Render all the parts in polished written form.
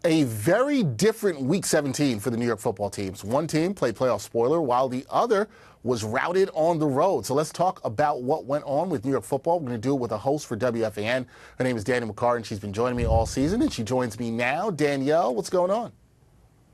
A very different Week 17 for the New York football teams. One team played playoff spoiler while the other was routed on the road. So let's talk about what went on with New York football. We're going to do it with a host for WFAN. Her name is Danielle McCartan. She's been joining me all season, and she joins me now. Danielle, what's going on?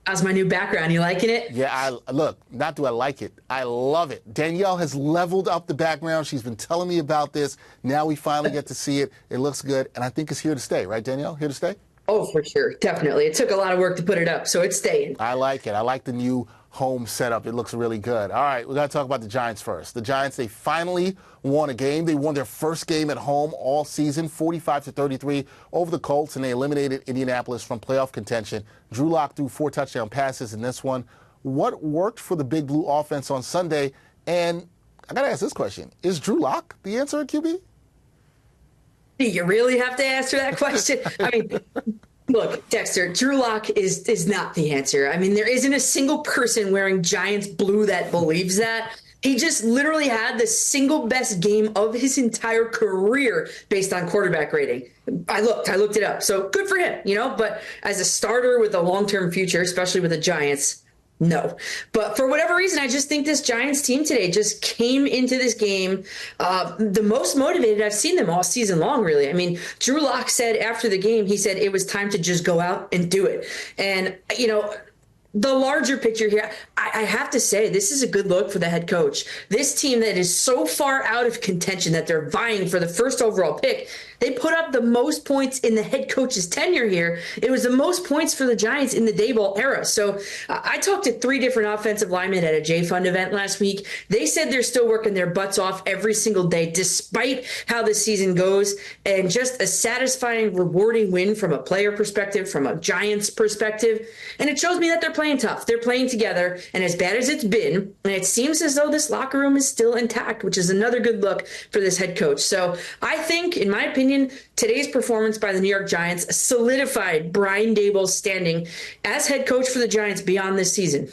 How's my new background? You liking it? Yeah, look, not do I like it. I love it. Danielle has leveled up the background. She's been telling me about this. Now we finally get to see it. It looks good, and I think it's here to stay. Right, Danielle? Here to stay? Oh, for sure. Definitely. It took a lot of work to put it up, so it's staying. I like it. I like the new home setup. It looks really good. All right, we got to talk about the Giants first. The Giants, they finally won a game. They won their first game at home all season, 45-33 over the Colts, and they eliminated Indianapolis from playoff contention. Drew Lock threw 4 touchdown passes in this one. What worked for the Big Blue offense on Sunday? And I got to ask this question. Is Drew Lock the answer at QB? Do you really have to answer that question? I mean, look, Dexter, Drew Lock is not the answer. I mean, there isn't a single person wearing Giants blue that believes that. He just literally had the single best game of his entire career based on quarterback rating. I looked it up. So good for him, but as a starter with a long-term future, especially with the Giants, no. But for whatever reason, I just think this Giants team today just came into this game the most motivated I've seen them all season long, really. I mean, Drew Lock said after the game, he said it was time to just go out and do it. And, the larger picture here, I have to say, this is a good look for the head coach. This team that is so far out of contention that they're vying for the first overall pick, they put up the most points in the head coach's tenure here. It was the most points for the Giants in the Daboll era. So I talked to 3 different offensive linemen at a J-Fund event last week. They said they're still working their butts off every single day, despite how the season goes, and just a satisfying, rewarding win from a player perspective, from a Giants perspective. And it shows me that they're playing tough. They're playing together, and as bad as it's been, and it seems as though this locker room is still intact, which is another good look for this head coach. So I think, in my opinion, today's performance by the New York Giants solidified Brian Daboll's standing as head coach for the Giants beyond this season.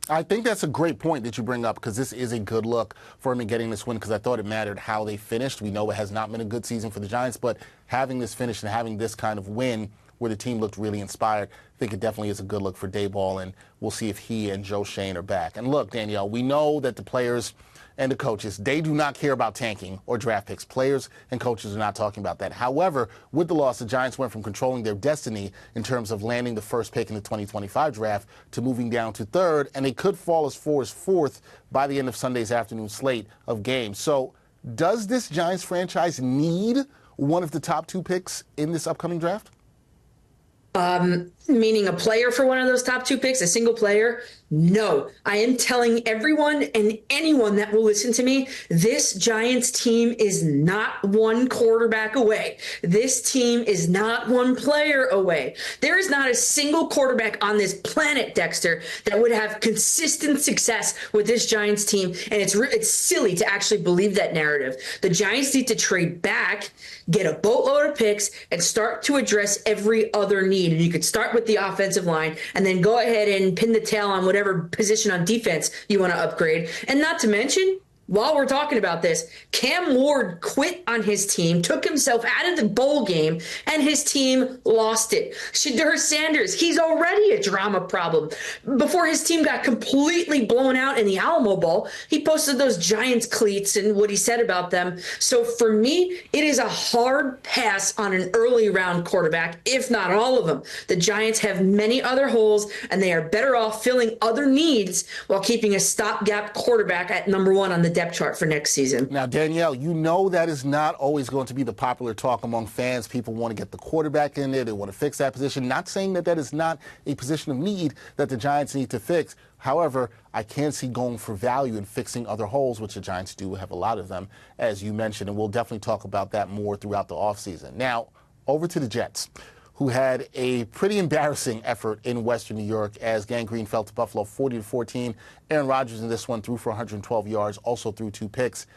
I think that's a great point that you bring up, because this is a good look for him in getting this win, because I thought it mattered how they finished. We know it has not been a good season for the Giants, but having this finish and having this kind of win where the team looked really inspired, I think it definitely is a good look for Daboll, and we'll see if he and Joe Schoen are back. And look, Danielle, we know that the players and the coaches, they do not care about tanking or draft picks. Players and coaches are not talking about that. However, with the loss, the Giants went from controlling their destiny in terms of landing the first pick in the 2025 draft to moving down to 3rd, and they could fall as far as 4th by the end of Sunday's afternoon slate of games. So does this Giants franchise need one of the top 2 picks in this upcoming draft? Meaning a player for one of those top 2 picks, a single player? No. I am telling everyone and anyone that will listen to me, this Giants team is not one quarterback away. This team is not one player away. There is not a single quarterback on this planet, Dexter, that would have consistent success with this Giants team, and it's silly to actually believe that narrative. The Giants need to trade back, get a boatload of picks, and start to address every other need. And you could start with the offensive line and then go ahead and pin the tail on whatever position on defense you want to upgrade. And not to mention, while we're talking about this, Cam Ward quit on his team, took himself out of the bowl game, and his team lost it. Shedeur Sanders, he's already a drama problem. Before his team got completely blown out in the Alamo Bowl, he posted those Giants cleats and what he said about them. So for me, it is a hard pass on an early round quarterback, if not all of them. The Giants have many other holes, and they are better off filling other needs while keeping a stopgap quarterback at number 1 on the depth chart for next season. Now, Danielle, you know that is not always going to be the popular talk among fans. People want to get the quarterback in there. They want to fix that position. Not saying that that is not a position of need that the Giants need to fix. However, I can see going for value and fixing other holes, which the Giants do have a lot of them, as you mentioned, and we'll definitely talk about that more throughout the offseason. Now, over to the Jets, who had a pretty embarrassing effort in Western New York as Gangrene fell to Buffalo 40-14. Aaron Rodgers in this one threw for 112 yards, also threw 2 picks.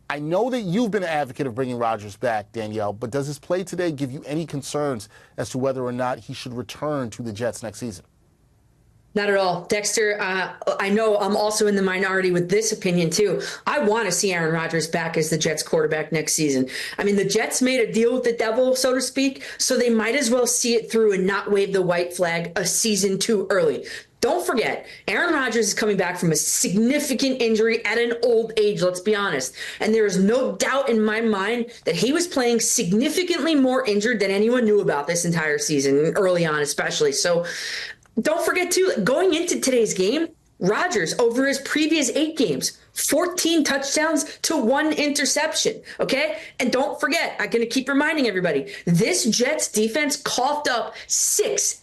I know that you've been an advocate of bringing Rodgers back, Danielle, but does his play today give you any concerns as to whether or not he should return to the Jets next season? Not at all. Dexter, I know I'm also in the minority with this opinion, too. I want to see Aaron Rodgers back as the Jets quarterback next season. I mean, the Jets made a deal with the devil, so to speak, so they might as well see it through and not wave the white flag a season too early. Don't forget, Aaron Rodgers is coming back from a significant injury at an old age, let's be honest. And there is no doubt in my mind that he was playing significantly more injured than anyone knew about this entire season, early on especially. So don't forget, too, going into today's game, Rodgers, over his previous 8 games, 14 touchdowns to 1 interception, okay? And don't forget, I'm going to keep reminding everybody, this Jets defense coughed up six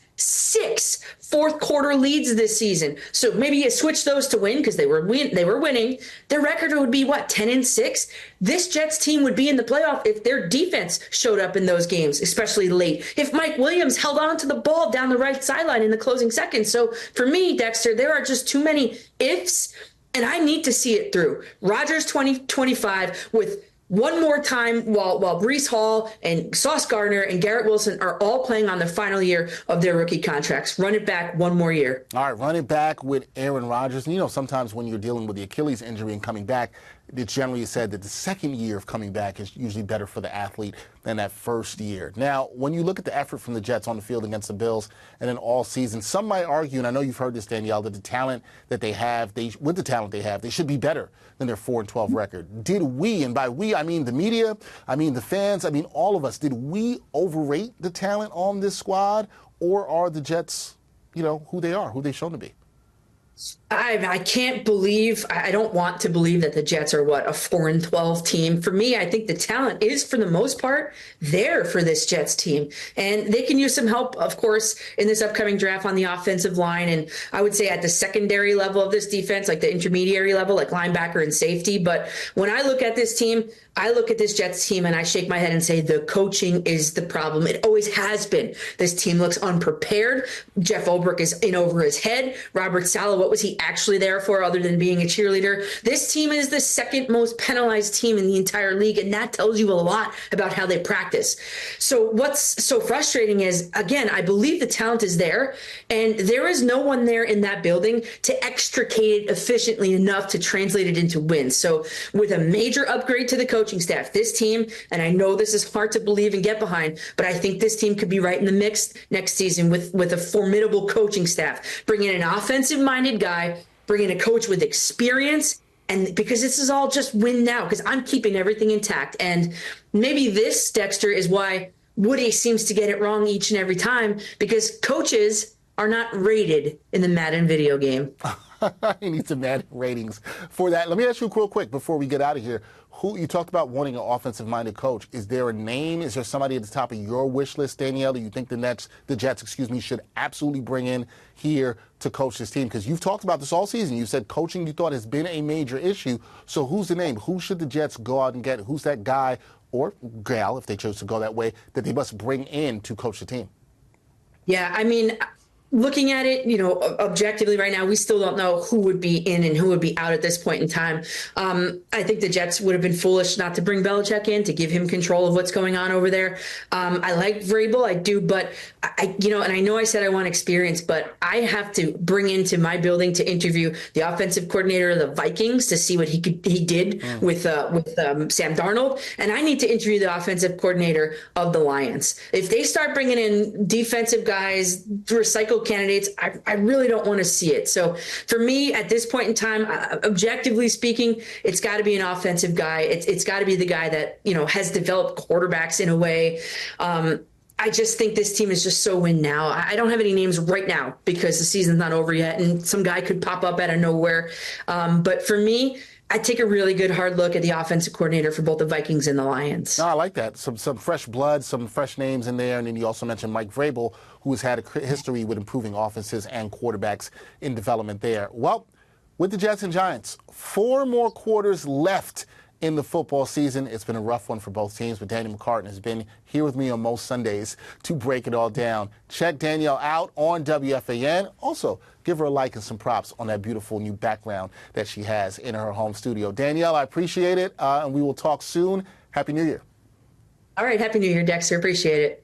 fourth quarter leads this season. So maybe you switch those to win because they were winning. Their record would be what, 10-6? This Jets team would be in the playoff if their defense showed up in those games, especially late. If Mike Williams held on to the ball down the right sideline in the closing seconds. So for me, Dexter, there are just too many ifs, and I need to see it through. Rodgers 2025 with one more time while Breece Hall and Sauce Gardner and Garrett Wilson are all playing on the final year of their rookie contracts. Run it back one more year. All right, run it back with Aaron Rodgers. And, sometimes when you're dealing with the Achilles injury and coming back, it's generally said that the second year of coming back is usually better for the athlete than that first year. Now, when you look at the effort from the Jets on the field against the Bills and then all season, some might argue, and I know you've heard this, Danielle, that the talent that they have, with the talent they have, they should be better than their 4-12 record. Did we, and by we, I mean the media, I mean the fans, I mean all of us, did we overrate the talent on this squad, or are the Jets, who they are, who they've shown to be? I can't believe, I don't want to believe that the Jets are, a 4-12 team. For me, I think the talent is, for the most part, there for this Jets team. And they can use some help, of course, in this upcoming draft on the offensive line. And I would say at the secondary level of this defense, like the intermediary level, like linebacker and safety. But when I look at this team, I look at this Jets team and I shake my head and say the coaching is the problem. It always has been. This team looks unprepared. Jeff Ulbrich is in over his head. Robert Saleh, what was he actually there for other than being a cheerleader? This team is the second most penalized team in the entire league, and that tells you a lot about how they practice. So what's so frustrating is, again, I believe the talent is there, and there is no one there in that building to extricate it efficiently enough to translate it into wins. So with a major upgrade to the coaching staff, this team, and I know this is hard to believe and get behind, but I think this team could be right in the mix next season with a formidable coaching staff. Bring in an offensive-minded guy, bring in a coach with experience, and because this is all just win now, because I'm keeping everything intact. And maybe this, Dexter, is why Woody seems to get it wrong each and every time, because coaches are not rated in the Madden video game. He needs some Madden ratings for that. Let me ask you real quick before we get out of here. Who you talked about wanting an offensive-minded coach. Is there a name? Is there somebody at the top of your wish list, Danielle, that you think the Jets, should absolutely bring in here to coach this team? Because you've talked about this all season. You said coaching you thought has been a major issue. So who's the name? Who should the Jets go out and get? Who's that guy or gal, if they chose to go that way, that they must bring in to coach the team? Yeah, I mean, looking at it, objectively right now, we still don't know who would be in and who would be out at this point in time. I think the Jets would have been foolish not to bring Belichick in to give him control of what's going on over there. I like Vrabel, I do, but and I know I said I want experience, but I have to bring into my building to interview the offensive coordinator of the Vikings to see what he did with Sam Darnold, and I need to interview the offensive coordinator of the Lions. If they start bringing in defensive guys, recycled candidates, I really don't want to see it. So for me, at this point in time, objectively speaking, it's got to be an offensive guy. It's got to be the guy that has developed quarterbacks in a way. I just think this team is just so win now. I don't have any names right now because the season's not over yet, and some guy could pop up out of nowhere. But for me, I take a really good hard look at the offensive coordinator for both the Vikings and the Lions. No, I like that. Some fresh blood, some fresh names in there. And then you also mentioned Mike Vrabel, who has had a history with improving offenses and quarterbacks in development there. Well, with the Jets and Giants, 4 more quarters left in the football season. It's been a rough one for both teams, but Danielle McCartan has been here with me on most Sundays to break it all down. Check Danielle out on WFAN. Also, give her a like and some props on that beautiful new background that she has in her home studio. Danielle, I appreciate it, and we will talk soon. Happy New Year. All right. Happy New Year, Dexter. Appreciate it.